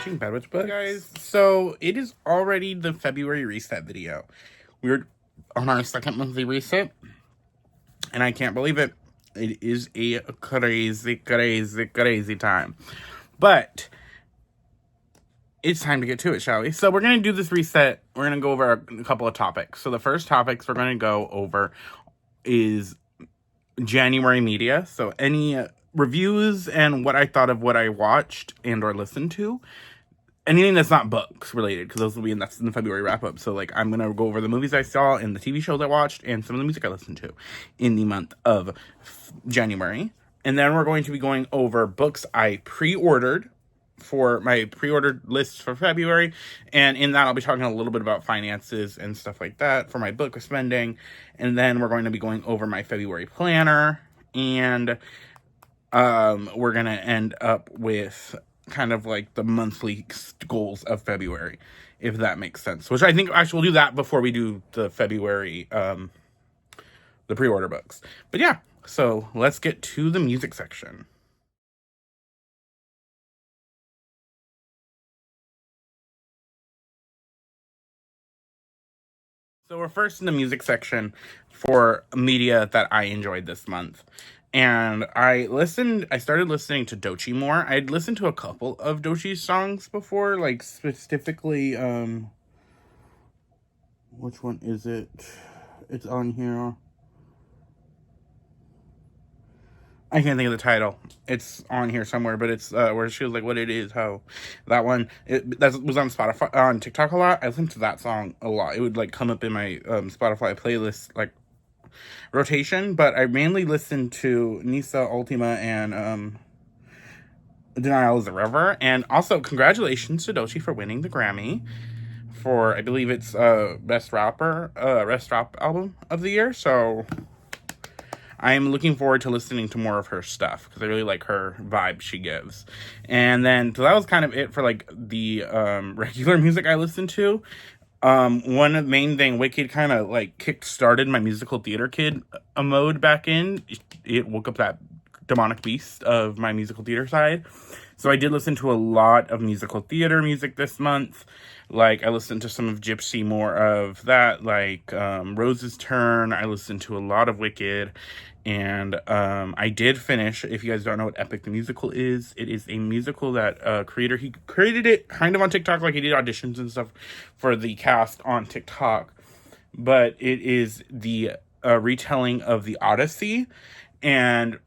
watching Bedwitch Books. Guys, so it is already the February reset video. We're on our second monthly reset, and I can't believe it. It is a crazy time. But it's time to get to it, shall we? So we're going to do this reset. We're going to go over a couple of topics. So the first topics we're going to go over is January media. So any reviews and what I thought of what I watched and or listened to. Anything that's not books related, because those will be in the February wrap up. So like I'm gonna go over the movies I saw and the TV shows I watched and some of the music I listened to in the month of January. And then we're going to be going over books I pre-ordered for my pre-ordered list for February. And in that I'll be talking a little bit about finances and stuff like that for my book spending. And then we're going to be going over my February planner, and we're gonna end up with kind of like the monthly goals of February, if that makes sense. Which I think actually we'll do that before we do the February, the pre-order books. But yeah, so let's get to the music section. So we're first in the music section for media that I enjoyed this month. And I started listening to Doechii more. I'd listened to a couple of Doechii's songs before, like specifically, which one is it? It's on here. I can't think of the title. It's on here somewhere, but it's where she was like, "What it is, how." That one, that was on Spotify, on TikTok a lot. I listened to that song a lot. It would like come up in my Spotify playlist like rotation, but I mainly listened to Nisa Ultima and Denial is a River. And also congratulations to Doechii for winning the Grammy for, I believe it's best rap album of the year. So I'm looking forward to listening to more of her stuff because I really like her vibe she gives. And then so that was kind of it for like the regular music I listened to. One main thing, Wicked kind of like kick-started my musical theater kid mode back in. It woke up that demonic beast of my musical theater side. So I did listen to a lot of musical theater music this month. Like I listened to some of Gypsy, more of that, like Rose's Turn. I listened to a lot of Wicked. And I did finish, if you guys don't know what Epic the Musical is, it is a musical that he created it kind of on TikTok, like he did auditions and stuff for the cast on TikTok. But it is the retelling of the Odyssey, and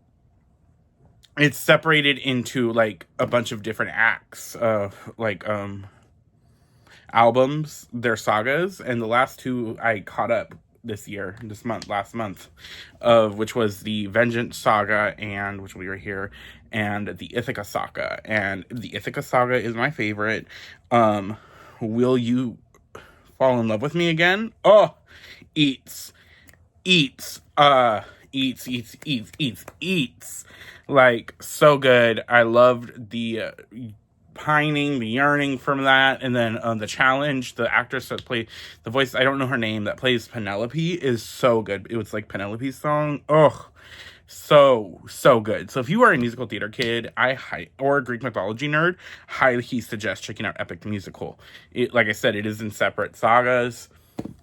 it's separated into like a bunch of different acts of like albums, their sagas, and the last two I caught up last month, of which was the Vengeance Saga, and which will be right here, and the Ithaca Saga. And the Ithaca Saga is my favorite. Will You Fall in Love with Me Again? Oh, eats. Like, so good. I loved the pining, the yearning from that. And then the challenge, the actress that played the voice, I don't know her name, that plays Penelope, is so good. It was like Penelope's song. Oh, so good. So if you are a musical theater kid, or a Greek mythology nerd, highly suggest checking out Epic the Musical. It, like I said, it is in separate sagas,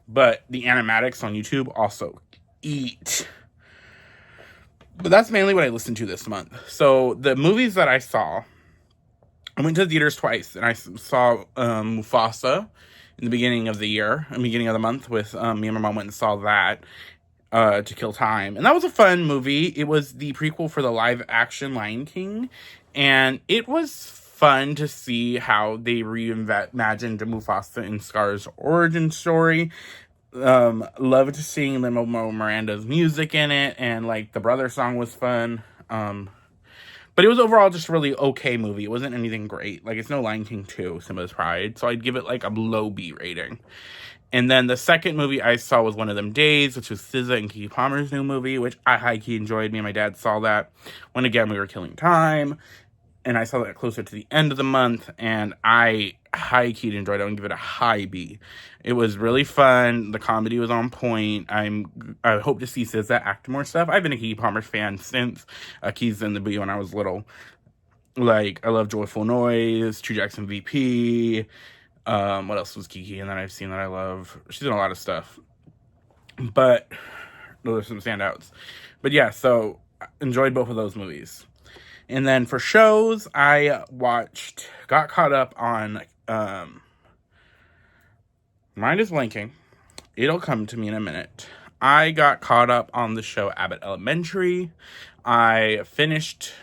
but the animatics on YouTube also eat. But that's mainly what I listened to this month. So the movies that I saw, I went to the theaters twice, and I saw Mufasa in the beginning of the year, beginning of the month, with me and my mom went and saw that to kill time. And that was a fun movie. It was the prequel for the live action Lion King, and it was fun to see how they reimagined Mufasa and Scar's origin story. Loved seeing Lin-Manuel Miranda's music in it, and like the brother song was fun. But it was overall just a really okay movie. It wasn't anything great. Like, it's no Lion King 2, Simba's Pride. So I'd give it like a low B rating. And then the second movie I saw was One of Them Days, which was SZA and Keke Palmer's new movie, which I high-key enjoyed. Me and my dad saw that when, again, we were killing time. And I saw that closer to the end of the month, and I high-key enjoyed it. I would give it a high B. It was really fun. The comedy was on point. I hope to see SZA act more stuff. I've been a Keke Palmer fan since Keys in the Bee when I was little. Like, I love Joyful Noise, True Jackson VP. What else was Kiki and that I've seen that I love? She's in a lot of stuff. But those are some standouts. But yeah, so enjoyed both of those movies. And then for shows, got caught up on, mind is blanking. It'll come to me in a minute. I got caught up on the show Abbott Elementary. I binged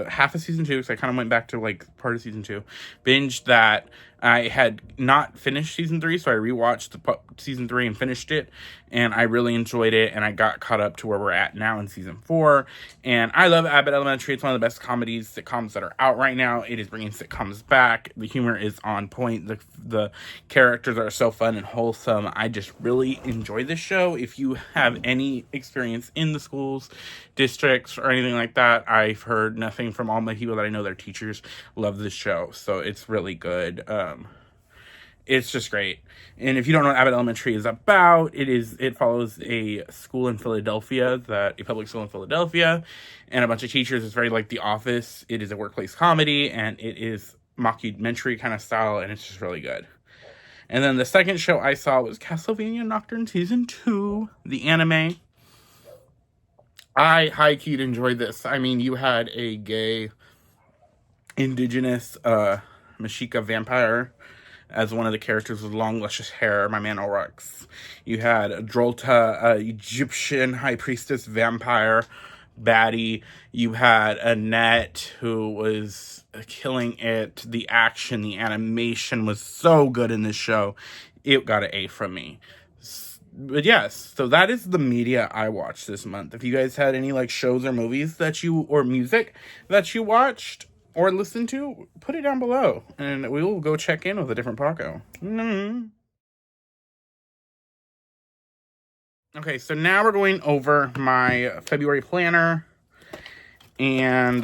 half of season 2, so I kind of went back to like part of season 2. Binged that. I had not finished season 3, so I rewatched season 3 and finished it, and I really enjoyed it, and I got caught up to where we're at now in season 4, and I love Abbott Elementary. It's one of the best sitcoms that are out right now. It is bringing sitcoms back. The humor is on point. The characters are so fun and wholesome. I just really enjoy this show. If you have any experience in the schools, districts, or anything like that, I've heard nothing from all my people that I know, their teachers love this show, so it's really good. It's just great. And if you don't know what Abbott Elementary is about, it follows a public school in Philadelphia, and a bunch of teachers. It's very like The Office. It is a workplace comedy, and it is mockumentary kind of style, and it's just really good. And then the second show I saw was Castlevania Nocturne Season 2, the anime. I high-keyed enjoyed this. I mean, you had a gay, indigenous, Mashika vampire as one of the characters with long, luscious hair, my man Aurochs. You had Drolta, Egyptian high priestess vampire baddie. You had Annette, who was killing it. The action, the animation was so good in this show. It got an A from me. But yes, so that is the media I watched this month. If you guys had any like shows or movies or music that you watched or listened to, put it down below, and we will go check in with a different Paco. Okay, so now we're going over my February planner and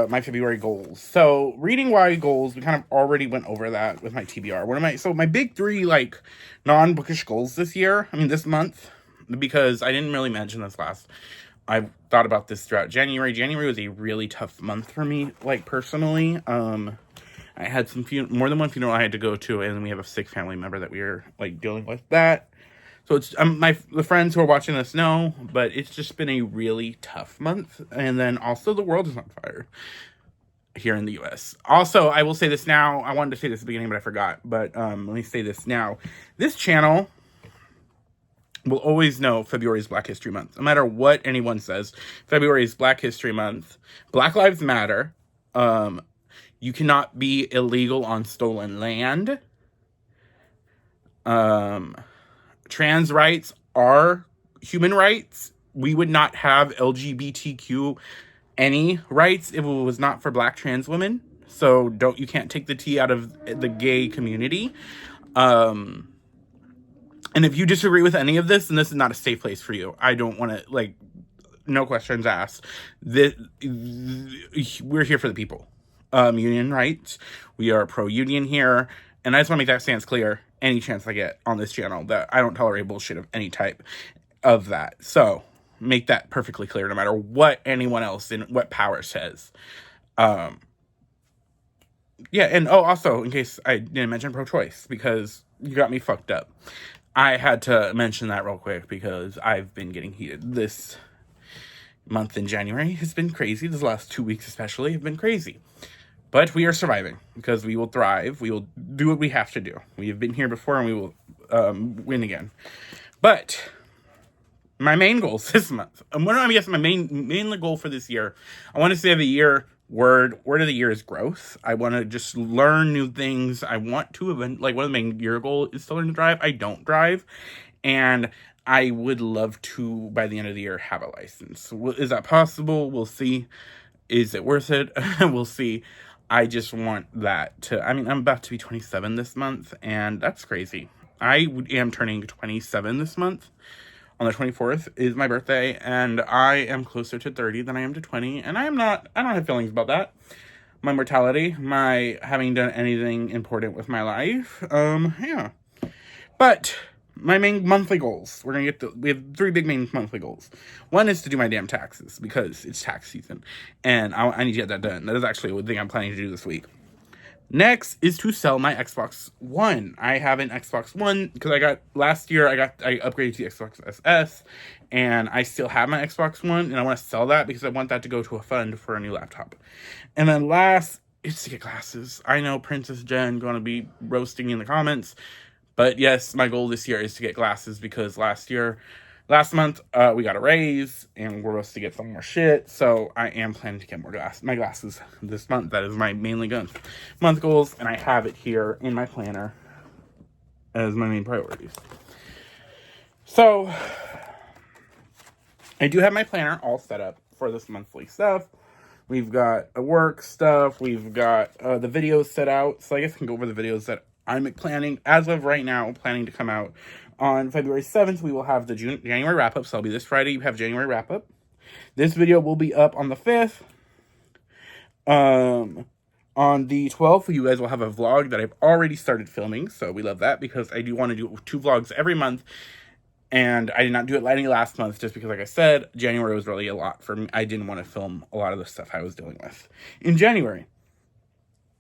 my February goals. So reading why goals, we kind of already went over that with my TBR. My big 3 like non-bookish goals this month, because I didn't really mention this I thought about this throughout January. January was a really tough month for me, like personally. I had more than one funeral I had to go to, and we have a sick family member that we are like dealing with that. So it's the friends who are watching this know, but it's just been a really tough month. And then also the world is on fire here in the U.S. Also, I will say this now. I wanted to say this at the beginning, but I forgot. But let me say this now. This channel will always know February is Black History Month. No matter what anyone says, February is Black History Month. Black Lives Matter. You cannot be illegal on stolen land. Trans rights are human rights. We would not have LGBTQ any rights if it was not for Black trans women. So you can't take the tea out of the gay community. And if you disagree with any of this, then this is not a safe place for you. I don't want to, no questions asked. We're here for the people. Union rights. We are pro-union here. And I just want to make that stance clear any chance I get on this channel, that I don't tolerate bullshit of any type of that. So make that perfectly clear, no matter what anyone else in what power says. Yeah, and also, in case I didn't mention pro-choice, because you got me fucked up. I had to mention that real quick because I've been getting heated. This month in January has been crazy. This last 2 weeks especially have been crazy. But we are surviving, because we will thrive. We will do what we have to do. We have been here before, and we will win again. But my main goals this month, my main goal for this year, I want to say word of the year is growth. I want to just learn new things. I want to one of the main year goal is to learn to drive. I don't drive, and I would love to, by the end of the year, have a license. Is that possible? We'll see. Is it worth it? We'll see. I just want that I'm about to be 27 this month, and that's crazy. I am turning 27 this month. On the 24th is my birthday, and I am closer to 30 than I am to 20, and I don't have feelings about that. My mortality, my having done anything important with my life, yeah. But my main monthly goals. We have 3 big main monthly goals. One is to do my damn taxes because it's tax season, and I need to get that done. That is actually a thing I'm planning to do this week. Next is to sell my Xbox One. I have an Xbox One because last year I upgraded to the Xbox SS, and I still have my Xbox One, and I want to sell that because I want that to go to a fund for a new laptop. And then last is to get glasses. I know Princess Jen going to be roasting in the comments, but yes, my goal this year is to get glasses because last month, we got a raise, and we're supposed to get some more shit, so I am planning to get my glasses this month. That is my mainly month goals, and I have it here in my planner as my main priorities. So, I do have my planner all set up for this monthly stuff. We've got a work stuff, we've got the videos set out, so I guess I can go over the videos that I'm planning, as of right now, planning to come out. On February 7th, we will have the January wrap-up, so it'll be this Friday, you have January wrap-up. This video will be up on the 5th. On the 12th, you guys will have a vlog that I've already started filming, so we love that, because I do want to do 2 vlogs every month, and I did not do it any last month, just because, like I said, January was really a lot for me. I didn't want to film a lot of the stuff I was dealing with in January.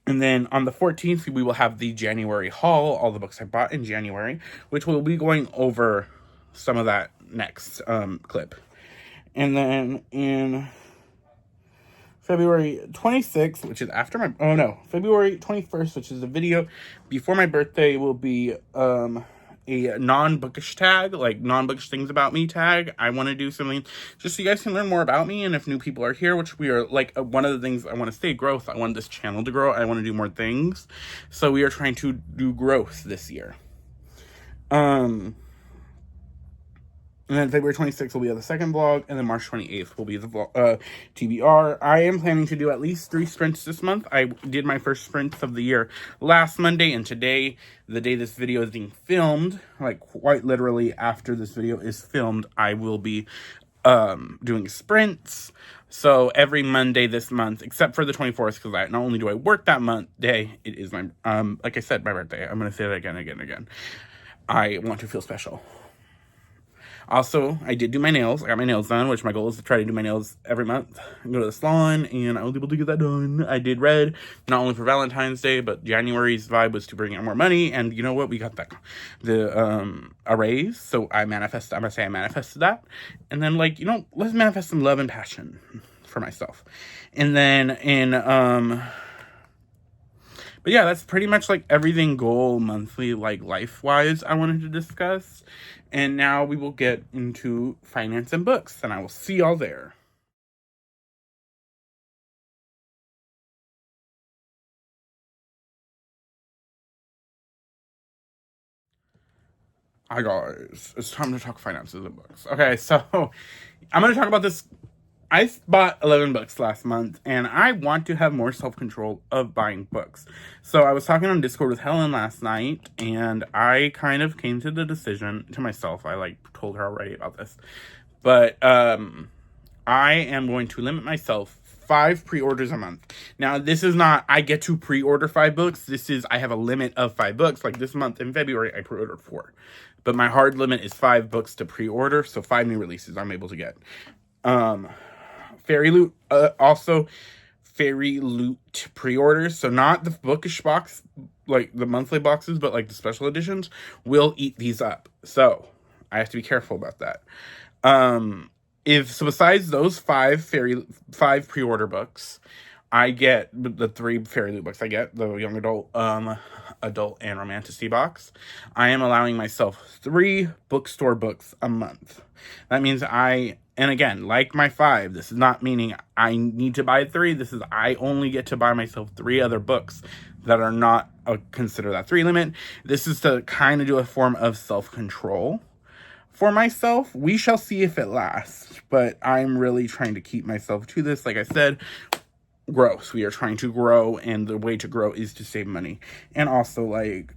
And then on the 14th, we will have the January haul, all the books I bought in January, which we'll be going over some of that next clip. And then in February 26th, which is after February 21st, which is a video before my birthday, will be a non-bookish tag, like non-bookish things about me tag. I want to do something just so you guys can learn more about me, and if new people are here, which we are, like, one of the things I want to say, growth. I want this channel to grow. I want to do more things, so we are trying to do growth this year. And then February 26th will be the second vlog, and then March 28th will be the vlog, TBR. I am planning to do at least 3 sprints this month. I did my first sprints of the year last Monday, and today, the day this video is being filmed, like quite literally after this video is filmed, I will be doing sprints. So every Monday this month, except for the 24th, because not only do I work that day, it is my, like I said, my birthday. I'm going to say that again. I want to feel special. Also, I did do my nails. I got my nails done, which my goal is to try to do my nails every month. Go to the salon, and I was able to get that done. I did red, not only for Valentine's Day, but January's vibe was to bring in more money. And you know what? We got a raise. So I'm going to say I manifested that. And then, like, let's manifest some love and passion for myself. And then but yeah, that's pretty much like everything goal monthly, like life-wise, I wanted to discuss. And now we will get into finance and books, and I will see y'all there. Hi guys, it's time to talk finances and books. Okay, so I'm going to talk about this. I bought 11 books last month, and I want to have more self-control of buying books. So I was talking on Discord with Helen last night, and I kind of came to the decision to myself. I told her already about this. But I am going to limit myself 5 pre-orders a month. Now, this is not I get to pre-order 5 books. This is I have a limit of 5 books. Like this month in February, I pre-ordered 4. But my hard limit is 5 books to pre-order, so 5 new releases I'm able to get. Fairy Loot, also Fairy Loot pre-orders, so not the bookish box, like the monthly boxes, but like the special editions, will eat these up. So I have to be careful about that. Besides those 5 pre-order books, I get the 3 Fairy Loot books. I get the young adult, adult and romantasy box. I am allowing myself 3 bookstore books a month. That means and again, like my 5, this is not meaning I need to buy 3. This is I only get to buy myself 3 other books that are not consider that 3 limit. This is to kind of do a form of self-control for myself. We shall see if it lasts, but I'm really trying to keep myself to this. Like I said, growth. We are trying to grow, and the way to grow is to save money. And also, like,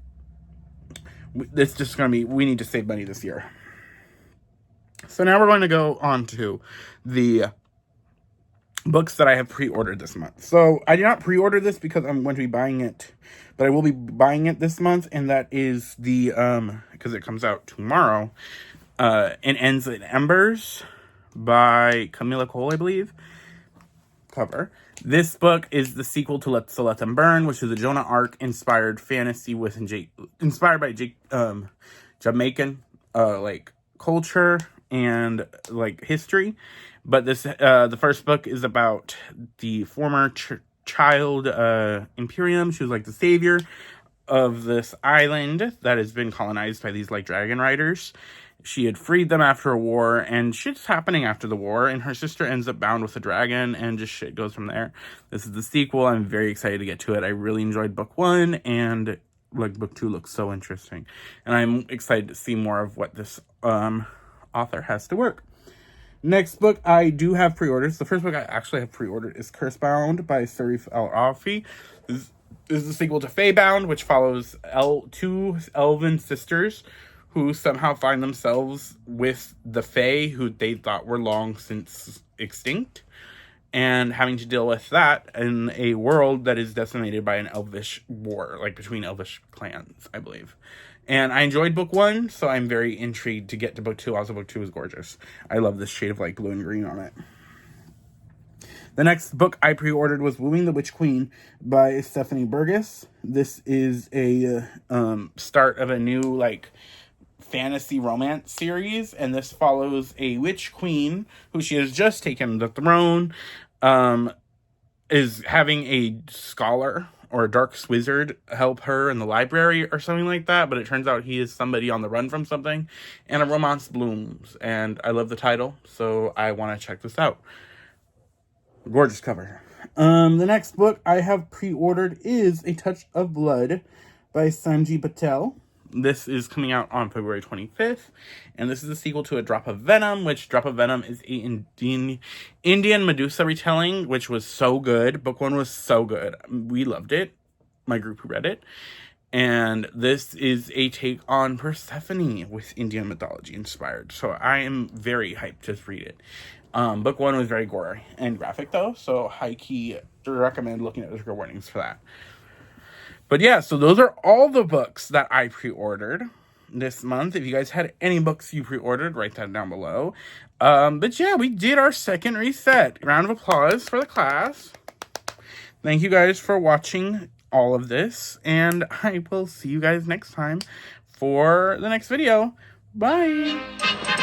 it's just going to be, we need to save money this year. So now we're going to go on to the books that I have pre-ordered this month. So I did not pre-order this because I'm going to be buying it, but I will be buying it this month, and that is the because it comes out tomorrow. It Ends in Embers by Camilla Cole, I believe. Cover. This book is the sequel to Let Them Burn, which is a Joan of Arc inspired fantasy inspired by Jamaican like culture and like history. But this the first book is about the former child Imperium. She was like the savior of this island that has been colonized by these like dragon riders. She had freed them after a war, and shit's happening after the war, and her sister ends up bound with a dragon, and just shit goes from there. This is the sequel. I'm very excited to get to it. I really enjoyed book 1, and like book 2 looks so interesting, and I'm excited to see more of what this author has to work. Next book I do have pre-orders. The first book I actually have pre-ordered is Cursebound by Sarif El-Afi. This is the sequel to Feybound, which follows two elven sisters who somehow find themselves with the Fae, who they thought were long since extinct, and having to deal with that in a world that is decimated by an elvish war, like between elvish clans, I believe. And I enjoyed book 1, so I'm very intrigued to get to book 2. Also, book 2 is gorgeous. I love this shade of like blue and green on it. The next book I pre-ordered was Wooing the Witch Queen by Stephanie Burgess. This is a start of a new like fantasy romance series, and this follows a witch queen who she has just taken the throne, is having a scholar or a dark wizard help her in the library or something like that, but it turns out he is somebody on the run from something, and a romance blooms, and I love the title, so I want to check this out. Gorgeous cover. The next book I have pre-ordered is A Touch of Blood by Sanji Patel. This is coming out on February 25th, and this is a sequel to A Drop of Venom, which Drop of Venom is a Indian Medusa retelling, which was so good. Book 1 was so good. We loved it, my group who read it. And this is a take on Persephone with Indian mythology inspired. So I am very hyped to read it. Book 1 was very gory and graphic, though, so high-key recommend looking at the trigger warnings for that. But yeah, so those are all the books that I pre-ordered this month. If you guys had any books you pre-ordered, write that down below. But yeah, we did our second reset. Round of applause for the class. Thank you guys for watching all of this, and I will see you guys next time for the next video. Bye!